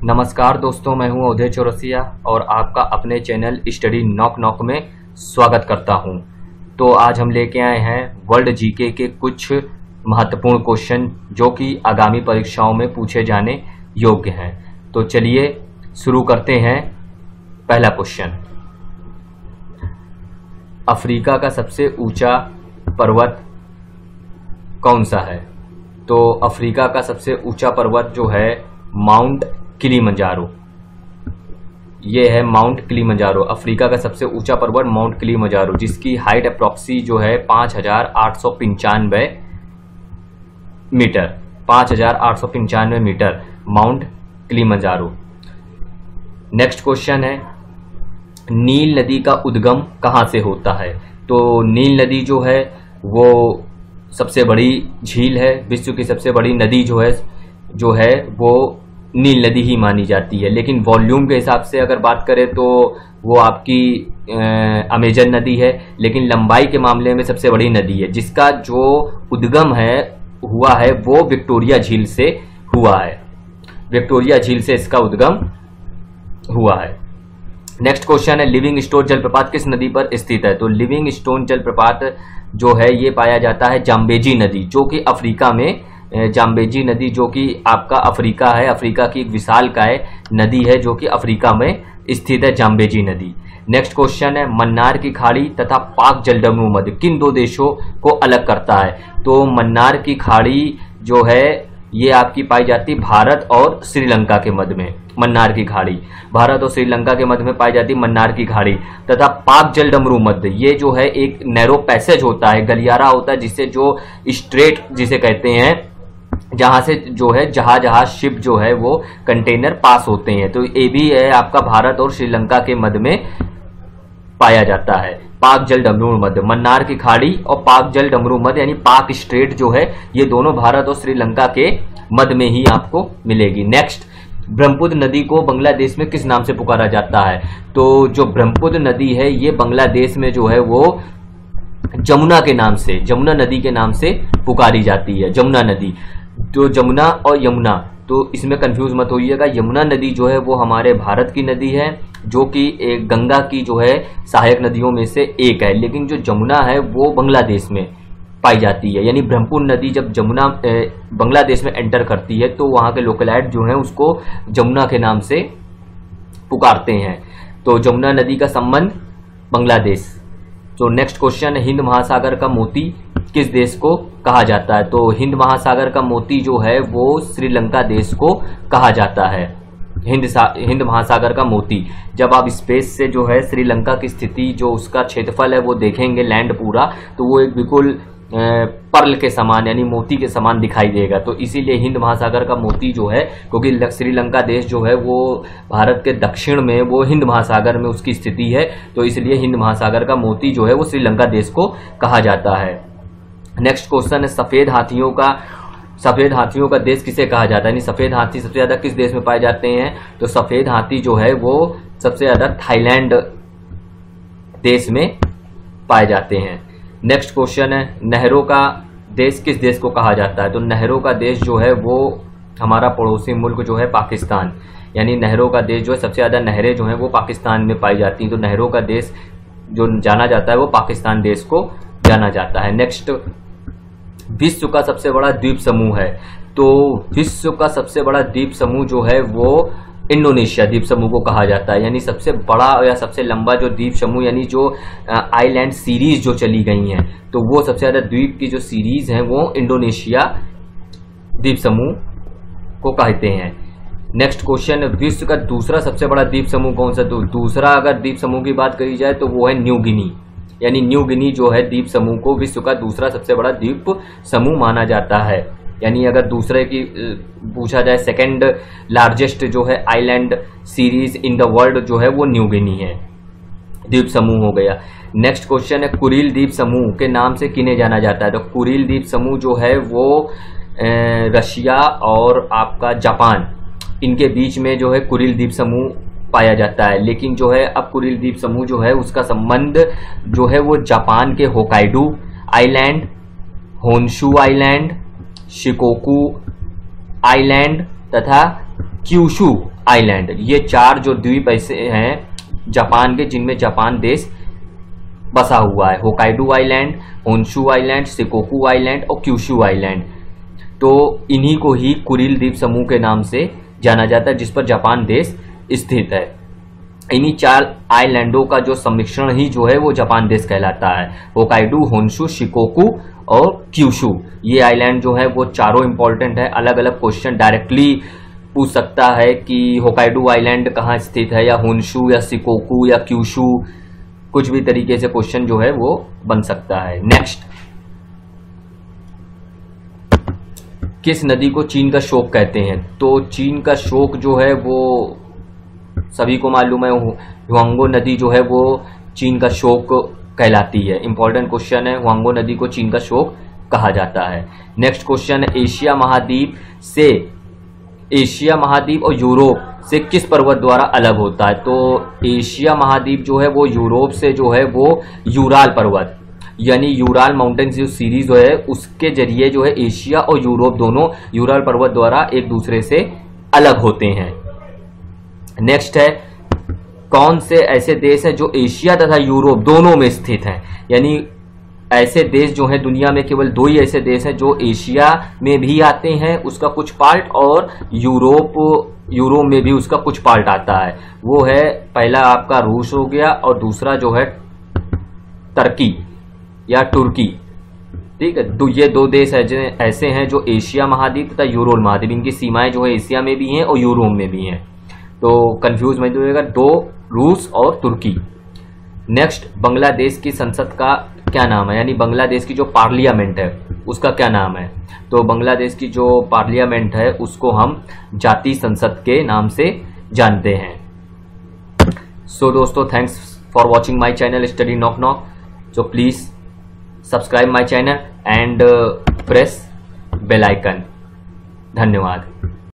नमस्कार दोस्तों, मैं हूं अवधेश चौरसिया और आपका अपने चैनल स्टडी नॉक नॉक में स्वागत करता हूं। तो आज हम लेके आए हैं वर्ल्ड जीके के कुछ महत्वपूर्ण क्वेश्चन जो कि आगामी परीक्षाओं में पूछे जाने योग्य हैं। तो चलिए शुरू करते हैं। पहला क्वेश्चन, अफ्रीका का सबसे ऊंचा पर्वत कौन सा है? तो अफ्रीका का सबसे ऊंचा पर्वत जो है माउंट किलिमंजारो, ये है माउंट किलिमंजारो। अफ्रीका का सबसे ऊंचा पर्वत माउंट किलिमंजारो, जिसकी हाइट अप्रॉक्सी जो है 5895 metre, 5895 metre Mount Kilimanjaro. Next question है, नील नदी का उद्गम कहां से होता है? तो नील नदी जो है वो सबसे बड़ी झील है, विश्व की सबसे बड़ी नदी जो है वो नील नदी ही मानी जाती है। लेकिन वॉल्यूम के हिसाब से अगर बात करें तो वो आपकी अमेजन नदी है, लेकिन लंबाई के मामले में सबसे बड़ी नदी है। जिसका जो उद्गम हुआ है वो विक्टोरिया झील से हुआ है, विक्टोरिया झील से इसका उद्गम हुआ है। नेक्स्ट क्वेश्चन है, लिविंग स्टोन जलप्रपात किस नदी पर स्थित है? तो लिविंग स्टोन जलप्रपात जो है ये पाया जाता है जाम्बेजी नदी, जो कि अफ्रीका में, जाम्बेजी नदी जो कि आपका अफ्रीका है, अफ्रीका की एक विशालकाय नदी है जो कि अफ्रीका में स्थित है, जाम्बेजी नदी। नेक्स्ट क्वेश्चन है, मन्नार की खाड़ी तथा पाक जलडमरू मध्य किन दो देशों को अलग करता है? तो मन्नार की खाड़ी जो है ये आपकी पाई जाती भारत और श्रीलंका के मध्य में। मन्नार की खाड़ी भारत और श्रीलंका के मध्य में पाई जाती मन्नार की खाड़ी। तथा पाक जलडमरू मध्य, ये जो है एक नैरो पैसेज होता है, गलियारा होता है, जिससे जो स्ट्रेट जिसे कहते हैं, जहां से जो है जहाज शिप जो है वो कंटेनर पास होते हैं। तो ये भी है आपका भारत और श्रीलंका के मध्य में पाया जाता है पाक जल डमरू मध्य। मन्नार की खाड़ी और पाक जल डमरू मध्य यानी पाक स्ट्रेट जो है ये दोनों भारत और श्रीलंका के मध्य में ही आपको मिलेगी। नेक्स्ट, ब्रह्मपुत्र नदी को बांग्लादेश में किस नाम से पुकारा जाता है? तो जो ब्रह्मपुत्र नदी है ये बांग्लादेश में जो है वो जमुना के नाम से, जमुना नदी के नाम से पुकारी जाती है। जमुना नदी, तो जमुना और यमुना, तो इसमें कंफ्यूज मत होइएगा। यमुना नदी जो है वो हमारे भारत की नदी है, जो कि एक गंगा की जो है सहायक नदियों में से एक है। लेकिन जो जमुना है वो बांग्लादेश में पाई जाती है। यानी ब्रह्मपुत्र नदी जब जमुना बांग्लादेश में एंटर करती है तो वहां के लोकलाइट जो है उसको जमुना के नाम से पुकारते हैं। तो जमुना नदी का संबंध बांग्लादेश। तो नेक्स्ट क्वेश्चन, हिंद महासागर का मोती किस देश को कहा जाता है? तो हिंद महासागर का मोती जो है वो श्रीलंका देश को कहा जाता है। हिंद महासागर का मोती, जब आप स्पेस से जो है श्रीलंका की स्थिति, जो उसका क्षेत्रफल है वो देखेंगे, लैंड पूरा, तो वो एक बिल्कुल पर्ल के समान यानी मोती के समान दिखाई देगा। तो इसीलिए हिंद महासागर का मोती जो है, क्योंकि श्रीलंका देश जो है वो भारत के दक्षिण में, वो हिंद महासागर में उसकी स्थिति है, तो इसलिए हिंद महासागर का मोती जो है वो श्रीलंका देश को कहा जाता है। नेक्स्ट क्वेश्चन है, सफेद हाथियों का देश किसे कहा जाता है? यानी सफेद हाथी सबसे ज्यादा किस देश में पाए जाते हैं? तो सफेद हाथी जो है वो सबसे ज्यादा थाईलैंड देश में पाए जाते हैं। नेक्स्ट क्वेश्चन है, नहरों का देश किस देश को कहा जाता है? तो नहरों का देश जो है वो हमारा पड़ोसी मुल्क जो है पाकिस्तान, यानी नहरों का देश जो है, सबसे ज्यादा नहरें जो है वो पाकिस्तान में पाई जाती हैं। तो नहरों का देश जो जाना जाता है वो पाकिस्तान देश को जाना जाता है। नेक्स्ट, विश्व का सबसे बड़ा द्वीप समूह है। तो विश्व का सबसे बड़ा द्वीप समूह जो है वो इंडोनेशिया द्वीप समूह को कहा जाता है। यानी सबसे बड़ा या सबसे लंबा जो द्वीप समूह, यानी जो आइलैंड सीरीज जो चली गई हैं, तो वो सबसे ज्यादा द्वीप की जो सीरीज है वो इंडोनेशिया द्वीप समूह को कहते हैं। नेक्स्ट क्वेश्चन, विश्व का दूसरा सबसे बड़ा द्वीप समूह कौन सा? तो दूसरा अगर द्वीप समूह की बात करी जाए तो वो है न्यू गिनी। यानी न्यू गिनी जो है द्वीप समूह को विश्व का दूसरा सबसे बड़ा द्वीप समूह माना जाता है। यानी अगर दूसरे की पूछा जाए, सेकंड लार्जेस्ट जो है island series in the world जो है वो न्यू गिनी है, द्वीप समूह हो गया। नेक्स्ट क्वेश्चन है, कुरिल द्वीप समूह के नाम से किन्हें जाना जाता है? तो कुरिल द्वीप समूह जो है वो रशिया और आपका जापान, इनके बीच में जो है कुरिल द्वीप समूह पाया जाता है। लेकिन जो है अब कुरिल द्वीप समूह जो है उसका संबंध जो है वो जापान के Hokkaido island, Honshu island, Shikoku island तथा क्यूशू आइलैंड। ये 4 जो द्वीप ऐसे हैं जापान के, जिनमें जापान देश बसा हुआ है। Hokkaido island, Honshu island, Shikoku island और क्यूशु आइलैंड। तो इन्हीं को ही कुरिल द्वीप समूह के नाम से जाना जाता है, जिस पर जापान देश स्थित है। इन्हीं 4 आइलैंडों का जो सम्मिश्रण ही जो है वो जापान देश कहलाता है। होकाइडो, होन्शु, शिकोकू और क्यूशु, ये आइलैंड जो है वो चारों इंपॉर्टेंट है। अलग अलग क्वेश्चन डायरेक्टली पूछ सकता है कि होकाइडो आइलैंड कहाँ स्थित है, या होन्शु या शिकोकू या क्यूशु, कुछ भी तरीके से क्वेश्चन जो है वो बन सकता है। नेक्स्ट, किस नदी को चीन का शोक कहते हैं? तो चीन का शोक जो है वो सभी को मालूम है, हुआंगो नदी जो है वो चीन का शोक कहलाती है। इंपॉर्टेंट क्वेश्चन है, हुआंगो नदी को चीन का शोक कहा जाता है। नेक्स्ट क्वेश्चन है, एशिया महाद्वीप और यूरोप से किस पर्वत द्वारा अलग होता है? तो एशिया महाद्वीप जो है वो यूरोप से जो है वो यूराल पर्वत, यानी यूराल माउंटेन जो सीरीज जो है उसके जरिए जो है एशिया और यूरोप दोनों यूराल पर्वत द्वारा एक दूसरे से अलग होते हैं। नेक्स्ट है, कौन से ऐसे देश हैं जो एशिया तथा यूरोप दोनों में स्थित हैं? यानी ऐसे देश जो हैं दुनिया में केवल 2 ही ऐसे देश हैं जो एशिया में भी आते हैं उसका कुछ पार्ट, और यूरोप में भी उसका कुछ पार्ट आता है। वो है, पहला आपका रूस हो गया और दूसरा जो है टर्की या तुर्की। ठीक है, तो ये 2 देश ऐसे हैं जो एशिया महाद्वीप तथा यूरोप महाद्वीप, इनकी सीमाएं जो है एशिया में भी हैं और यूरोप में भी हैं। तो कंफ्यूज मत होइएगा, 2 रूस और तुर्की। नेक्स्ट, बांग्लादेश की संसद का क्या नाम है? यानी बांग्लादेश की जो पार्लियामेंट है उसका क्या नाम है? तो बांग्लादेश की जो पार्लियामेंट है उसको हम जातीय संसद के नाम से जानते हैं। सो दोस्तों, thanks for watching my channel Study Knock Knock. So please subscribe my channel and press bell icon. धन्यवाद।